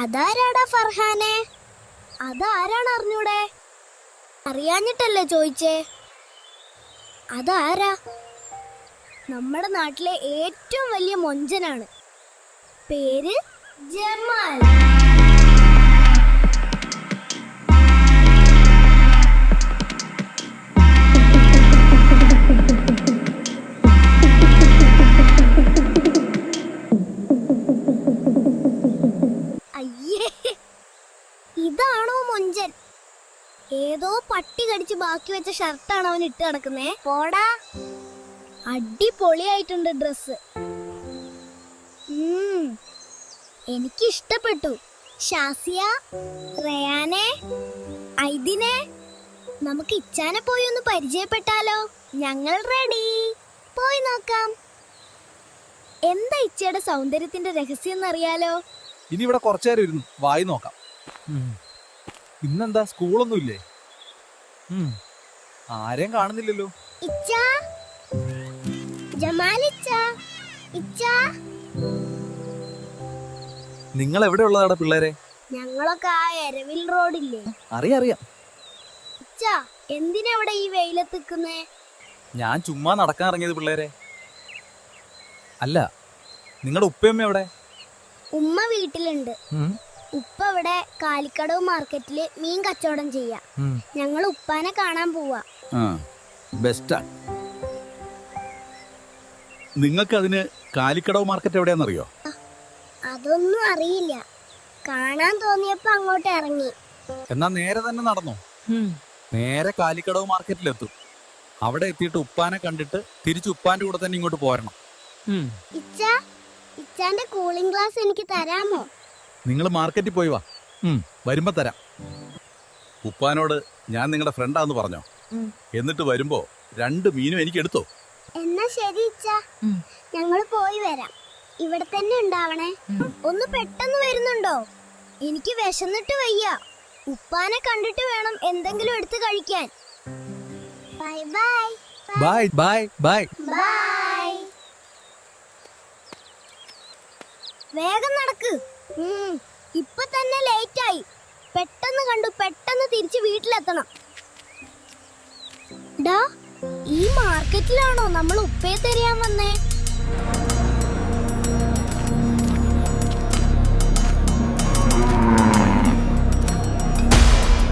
അതാരാടാ ഫർഹാനെ? അതാരാണ് അറിഞ്ഞൂടെ? അറിയാഞ്ഞിട്ടല്ലേ ചോദിച്ചേ? അതാരാ? നമ്മുടെ നാട്ടിലെ ഏറ്റവും വലിയ മൊഞ്ചനാണ്. പേര് ജമാൽ. അയ്യേ, ഇതാണോ മൊഞ്ചൻ? ഏതോ പട്ടി കടിച്ച് ബാക്കി വെച്ച ഷർട്ടാണ് അവൻ ഇട്ട് നടക്കുന്നേ. പോടാ. അടിപൊളിയായിട്ടുണ്ട് ഡ്രസ്. എനിക്കിഷ്ടപ്പെട്ടു. ഷാസിയ, റയാനെ, ഐദിനെ, നമുക്ക് ഇച്ചാനെ പോയി ഒന്ന് പരിചയപ്പെട്ടാലോ? ഞങ്ങൾ റെഡി. പോയി നോക്കാം. എന്താ ഇച്ചയുടെ സൗന്ദര്യത്തിന്റെ രഹസ്യം എന്നറിയാലോ? ഇനി ഇവിടെ കുറച്ചു നേരം ഇരുന്നു വായി നോക്കാം. ഇന്നെന്താ സ്കൂളൊന്നുമില്ലേ? ആരെയും കാണുന്നില്ലല്ലോ. ഇച്ച, ജമാലിച്ച, ഇച്ച. നിങ്ങൾ എവിടെ ഉള്ളതാടാ പിള്ളേരെ? ഞങ്ങളൊക്കെ ആ എരവിൽ റോഡില്ലേ? അറിയാം. ഇച്ച, എന്തിനാ ഇവിടെ ഈ വെയിലത്ത് നിൽക്കുന്നേ? ഞാൻ ചുമ്മാ നടക്കാൻ ഇറങ്ങിയത് പിള്ളേരെ. അല്ല, നിങ്ങളുടെ ഉപ്പയമ്മ എവിടെ? ഉമ്മ വീട്ടിലുണ്ട്. ഉപ്പ ഇവിടെ കാലിക്കടവ് മാർക്കറ്റില് മീൻ കച്ചവടം ചെയ്യാ. ഞങ്ങൾ ഉപ്പാനെ കാണാൻ പോവാ. ബെസ്റ്റാ. നിങ്ങൾക്ക് അതിന് കാലിക്കടവ് മാർക്കറ്റ് എവിടെയാണെന്നറിയോ? അതൊന്നും അറിയില്ല. കാണാൻ തോന്നിയപ്പോ അങ്ങോട്ട് ഇറങ്ങി. എന്നാ നേരെ തന്നെ നടന്നോ. നേരെ കാലിക്കടവ് മാർക്കറ്റിലെത്തും. അവിടെ എത്തിയിട്ട് ഉപ്പാനെ കണ്ടിട്ട് തിരിച്ച് ഉപ്പാന്റെ കൂടെ തന്നെ ഇങ്ങോട്ട് പോരണം. ഇച്ചാന്റെ കൂളിംഗ് ഗ്ലാസ് എനിക്ക് തരാമോ? നിങ്ങൾ മാർക്കറ്റിൽ പോയി വാ, വരുമ്പോ തരാം. ഉപ്പാനോട് ഞാൻ നിങ്ങളുടെ ഫ്രണ്ടാന്ന് പറഞ്ഞോ. എന്നിട്ട് വരുമ്പോ 2 മീനും എനിക്ക് എടുത്തോ. എന്നാ ശരി ഇച്ച, ഞങ്ങൾ പോയി വരാം. ഇവിടെ തന്നെ ഉണ്ടാവണേ. ഒന്ന് പെട്ടെന്ന് വരുന്നുണ്ടോ? എനിക്ക് വിശന്നിട്ട് വയ്യ. ഉപ്പാനെ കണ്ടിട്ട് വേണം എന്തെങ്കിലും എടുത്ത് കഴിക്കാൻ. Bye bye. Bye bye bye bye. വേഗം നടക്ക്. ഇപ്പൊ തന്നെ ലേറ്റ് ആയി. പെട്ടെന്ന് കണ്ടു പെട്ടെന്ന് തിരിച്ച് വീട്ടിലെത്തണം. ഡാ, ഈ മാർക്കറ്റിലാണോ നമ്മൾ ഉപ്പയെ തരാൻ വന്നേ?